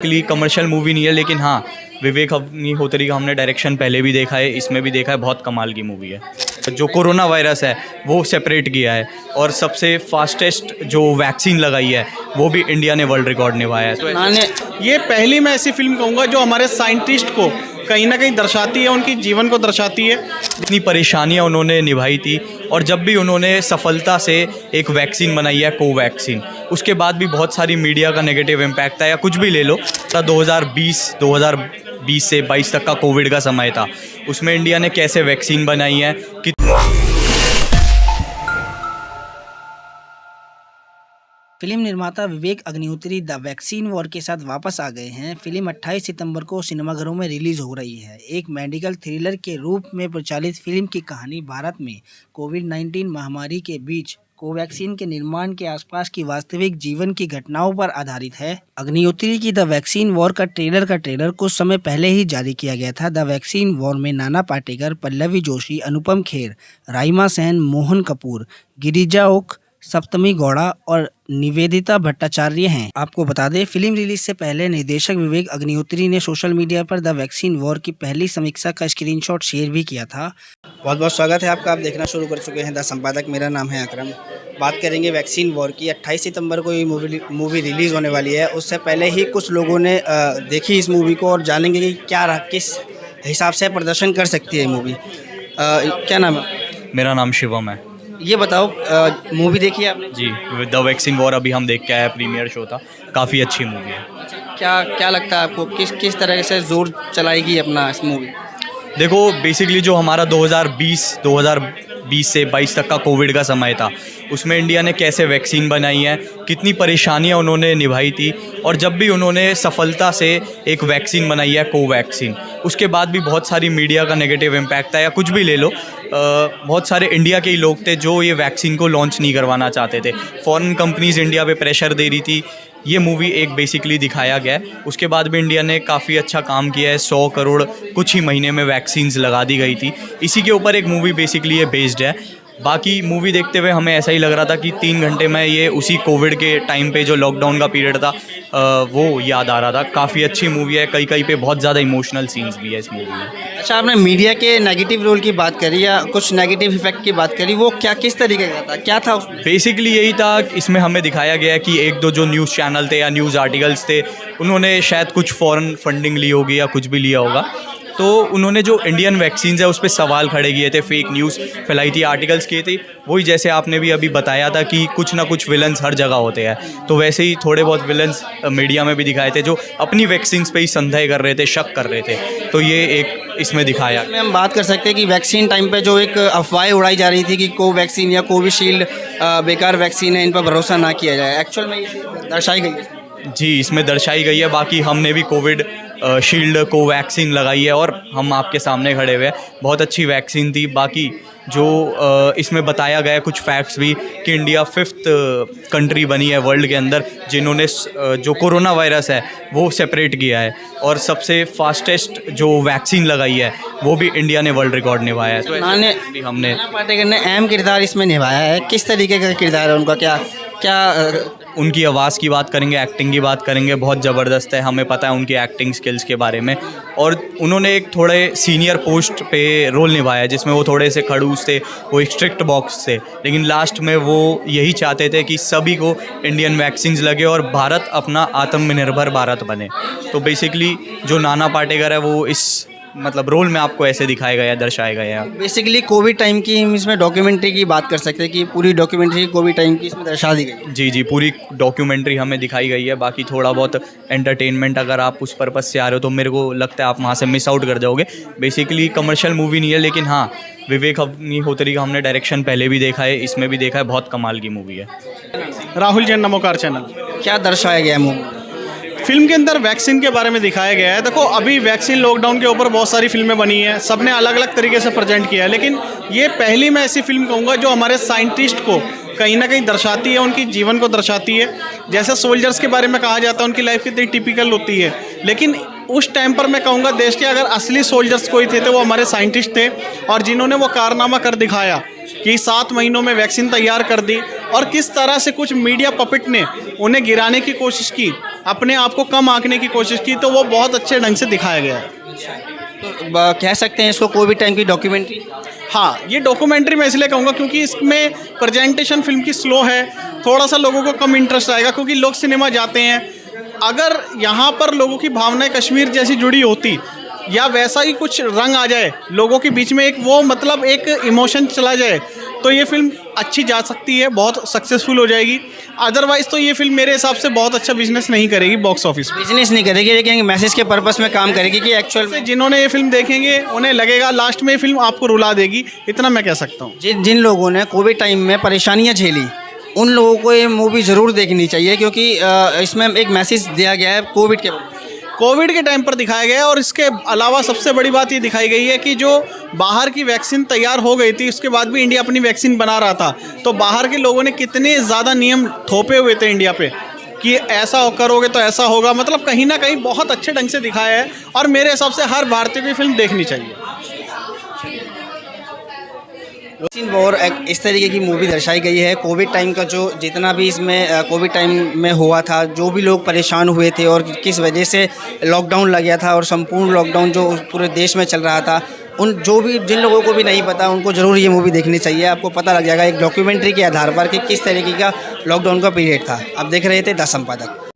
Commercial movie नहीं है, लेकिन हाँ, विवेक अग्निहोत्री का हमने डायरेक्शन पहले भी देखा है, इसमें भी देखा है, बहुत कमाल की मूवी है। जो कोरोना वायरस है वो सेपरेट किया है और सबसे फास्टेस्ट जो वैक्सीन लगाई है वो भी इंडिया ने वर्ल्ड रिकॉर्ड निभाया है। तो ये पहली मैं ऐसी फिल्म कहूँगा जो हमारे साइंटिस्ट को कहीं ना कहीं दर्शाती है, उनकी जीवन को दर्शाती है। इतनी परेशानियां उन्होंने निभाई थी और जब भी उन्होंने सफलता से एक वैक्सीन बनाई है, कोवैक्सीन, उसके बाद भी बहुत सारी मीडिया का नेगेटिव इम्पैक्ट था या कुछ भी ले लो। 2020 से 22 तक का कोविड का समय था, उसमें इंडिया ने कैसे वैक्सीन बनाई है कि फिल्म निर्माता Vivek Agnihotri the vaccine war के साथ वापस आ गए हैं। फिल्म 28 सितंबर को सिनेमाघरों में रिलीज हो रही है। एक मेडिकल थ्रिलर के रूप में प्रचालित फिल्म की कहानी भारत में कोविड-19 महामारी के बीच कोवैक्सीन के निर्माण के आसपास की वास्तविक जीवन की घटनाओं पर आधारित है। अग्निहोत्री की द वैक्सीन वॉर का ट्रेलर कुछ समय पहले ही जारी किया गया था। द वैक्सीन वॉर में नाना पाटेकर, पल्लवी जोशी, अनुपम खेर, राइमा सेन, मोहन कपूर, गिरिजा ओक, सप्तमी गौड़ा और निवेदिता भट्टाचार्य हैं। आपको बता दें, फिल्म रिलीज से पहले निर्देशक विवेक अग्निहोत्री ने सोशल मीडिया पर द वैक्सीन वॉर की पहली समीक्षा का स्क्रीनशॉट शेयर भी किया था। बहुत बहुत स्वागत है आपका। आप देखना शुरू कर चुके हैं द संपादक। मेरा नाम है अकरम। बात करेंगे वैक्सीन वॉर की। 28 सितंबर को ये मूवी रिलीज़ होने वाली है। उससे पहले ही कुछ लोगों ने देखी इस मूवी को और जानेंगे कि किस हिसाब से प्रदर्शन कर सकती है ये मूवी। क्या नाम है? मेरा नाम शिवम है। ये बताओ, मूवी देखी है आपने? जी, द वैक्सीन वॉर अभी हम देख के आए, प्रीमियर शो था, काफ़ी अच्छी मूवी है। क्या लगता है आपको, किस तरह से जोर चलाएगी अपना इस मूवी? देखो, बेसिकली जो हमारा 2020 से 22 तक का कोविड का समय था, उसमें इंडिया ने कैसे वैक्सीन बनाई है, कितनी परेशानियां उन्होंने निभाई थी और जब भी उन्होंने सफलता से एक वैक्सीन बनाई है, कोवैक्सीन, उसके बाद भी बहुत सारी मीडिया का नेगेटिव इम्पैक्ट था या कुछ भी ले लो। बहुत सारे इंडिया के ही लोग थे जो ये वैक्सीन को लॉन्च नहीं करवाना चाहते थे। फॉरेन कंपनीज़ इंडिया पे प्रेशर दे रही थी। ये मूवी एक बेसिकली दिखाया गया है। उसके बाद भी इंडिया ने काफ़ी अच्छा काम किया है। 100 करोड़ कुछ ही महीने में वैक्सीन्स लगा दी गई थी। इसी के ऊपर एक मूवी बेसिकली ये बेस्ड है। बाकी मूवी देखते हुए हमें ऐसा ही लग रहा था कि 3 घंटे में ये उसी कोविड के टाइम पे जो लॉकडाउन का पीरियड था वो याद आ रहा था। काफ़ी अच्छी मूवी है। कई पे बहुत ज़्यादा इमोशनल सीन्स भी है इस मूवी में। अच्छा, आपने मीडिया के नेगेटिव रोल की बात करी या कुछ नेगेटिव इफेक्ट की बात करी, वो किस तरीके का था, क्या था उसमें? बेसिकली यही था, इसमें हमें दिखाया गया है कि एक दो जो न्यूज़ चैनल थे या न्यूज़ आर्टिकल्स थे, उन्होंने शायद कुछ फॉरेन फंडिंग ली होगी या कुछ भी लिया होगा, तो उन्होंने जो इंडियन वैक्सीन्स है उस पर सवाल खड़े किए थे, फेक न्यूज़ फैलाई थी, आर्टिकल्स किए थे। वही जैसे आपने भी अभी बताया था कि कुछ ना कुछ विलन्स हर जगह होते हैं, तो वैसे ही थोड़े बहुत विलन्स मीडिया में भी दिखाए थे जो अपनी वैक्सीन्स पे ही संदेह कर रहे थे, शक कर रहे थे। तो ये एक इसमें दिखाया। इसमें हम बात कर सकते हैं कि वैक्सीन टाइम पे जो एक अफवाहें उड़ाई जा रही थी कि कोवैक्सीन या कोविशील्ड बेकार वैक्सीन है, इन पर भरोसा ना किया जाए, एक्चुअल में दर्शाई गई है। जी, इसमें दर्शाई गई है। बाकी हमने भी कोविड शील्ड कोवैक्सीन लगाई है और हम आपके सामने खड़े हुए हैं। बहुत अच्छी वैक्सीन थी। बाकी जो इसमें बताया गया है कुछ फैक्ट्स भी कि इंडिया 5th कंट्री बनी है वर्ल्ड के अंदर जिन्होंने जो कोरोना वायरस है वो सेपरेट किया है और सबसे फास्टेस्ट जो वैक्सीन लगाई है वो भी इंडिया ने वर्ल्ड रिकॉर्ड निभाया है। तो नाना पाटेकर ने अहम किरदार इसमें निभाया है। किस तरीके का किरदार है उनका? क्या उनकी आवाज़ की बात करेंगे, एक्टिंग की बात करेंगे, बहुत ज़बरदस्त है। हमें पता है उनकी एक्टिंग स्किल्स के बारे में। और उन्होंने एक थोड़े सीनियर पोस्ट पे रोल निभाया है जिसमें वो थोड़े से खड़ूस थे, वो एक स्ट्रिक्ट बॉक्स थे, लेकिन लास्ट में वो यही चाहते थे कि सभी को इंडियन वैक्सीन्स लगे और भारत अपना आत्मनिर्भर भारत बने। तो बेसिकली जो नाना पाटेकर है वो इस रोल में आपको ऐसे दिखाया गया है, दर्शाया गया है। बेसिकली कोविड टाइम की हम इसमें डॉक्यूमेंट्री की बात कर सकते हैं कि पूरी डॉक्यूमेंट्री कोविड टाइम की इसमें दर्शा दी गई। जी, पूरी डॉक्यूमेंट्री हमें दिखाई गई है। बाकी थोड़ा बहुत एंटरटेनमेंट अगर आप उस पर्पज़ से आ रहे हो तो मेरे को लगता है आप वहाँ से मिस आउट कर जाओगे। बेसिकली कमर्शियल मूवी नहीं है, लेकिन हाँ, विवेक अग्निहोत्री का हमने डायरेक्शन पहले भी देखा है, इसमें भी देखा है, बहुत कमाल की मूवी है। राहुल जैन, नमोकार चैनल। क्या दर्शाया गया है मूवी? फिल्म के अंदर वैक्सीन के बारे में दिखाया गया है। देखो, अभी वैक्सीन लॉकडाउन के ऊपर बहुत सारी फिल्में बनी हैं, सब ने अलग अलग तरीके से प्रेजेंट किया है, लेकिन ये पहली मैं ऐसी फिल्म कहूँगा जो हमारे साइंटिस्ट को कहीं ना कहीं दर्शाती है, उनकी जीवन को दर्शाती है। जैसे सोल्जर्स के बारे में कहा जाता है उनकी लाइफ कितनी टिपिकल होती है, लेकिन उस टाइम पर मैं कहूँगा देश के अगर असली सोल्जर्स कोई थे तो वो हमारे साइंटिस्ट थे और जिन्होंने वो कारनामा कर दिखाया कि 7 महीनों में वैक्सीन तैयार कर दी और किस तरह से कुछ मीडिया पपेट ने उन्हें गिराने की कोशिश की। अपने आप को कम आंकने की कोशिश की, तो वो बहुत अच्छे ढंग से दिखाया गया है। तो कह सकते हैं इसको कोविड टाइम की डॉक्यूमेंट्री। हाँ, ये डॉक्यूमेंट्री मैं इसलिए कहूँगा क्योंकि इसमें प्रेजेंटेशन फिल्म की स्लो है, थोड़ा सा लोगों को कम इंटरेस्ट आएगा क्योंकि लोग सिनेमा जाते हैं। अगर यहाँ पर लोगों की भावनाएं कश्मीर जैसी जुड़ी होती या वैसा ही कुछ रंग आ जाए लोगों के बीच में, एक वो मतलब एक इमोशन चला जाए, तो ये फिल्म अच्छी जा सकती है, बहुत सक्सेसफुल हो जाएगी। अदरवाइज़ तो ये फिल्म मेरे हिसाब से बहुत अच्छा बिजनेस नहीं करेगी बॉक्स ऑफिस में। बिजनेस नहीं करेगी लेकिन मैसेज के पर्पस में काम करेगी कि एक्चुअल में जिन्होंने ये फिल्म देखेंगे उन्हें लगेगा लास्ट में ये फिल्म आपको रुला देगी, इतना मैं कह सकता हूँ। जिन लोगों ने कोविड टाइम में परेशानियां झेली उन लोगों को ये मूवी ज़रूर देखनी चाहिए, क्योंकि इसमें एक मैसेज दिया गया है कोविड के टाइम पर दिखाया गया है। और इसके अलावा सबसे बड़ी बात ये दिखाई गई है कि जो बाहर की वैक्सीन तैयार हो गई थी उसके बाद भी इंडिया अपनी वैक्सीन बना रहा था, तो बाहर के लोगों ने कितने ज़्यादा नियम थोपे हुए थे इंडिया पे कि ऐसा करोगे तो ऐसा होगा, मतलब कहीं ना कहीं बहुत अच्छे ढंग से दिखाया है। और मेरे हिसाब से हर भारतीय को फिल्म देखनी चाहिए। वैक्सीन वॉर एक इस तरीके की मूवी दर्शाई गई है। कोविड टाइम का जो जितना भी इसमें कोविड टाइम में हुआ था, जो भी लोग परेशान हुए थे और किस वजह से लॉकडाउन लग गया था और संपूर्ण लॉकडाउन जो पूरे देश में चल रहा था, जिन लोगों को भी नहीं पता उनको ज़रूर ये मूवी देखनी चाहिए। आपको पता लग जाएगा एक डॉक्यूमेंट्री के आधार पर कि किस तरीके का लॉकडाउन का पीरियड था। आप देख रहे थे द संपादक।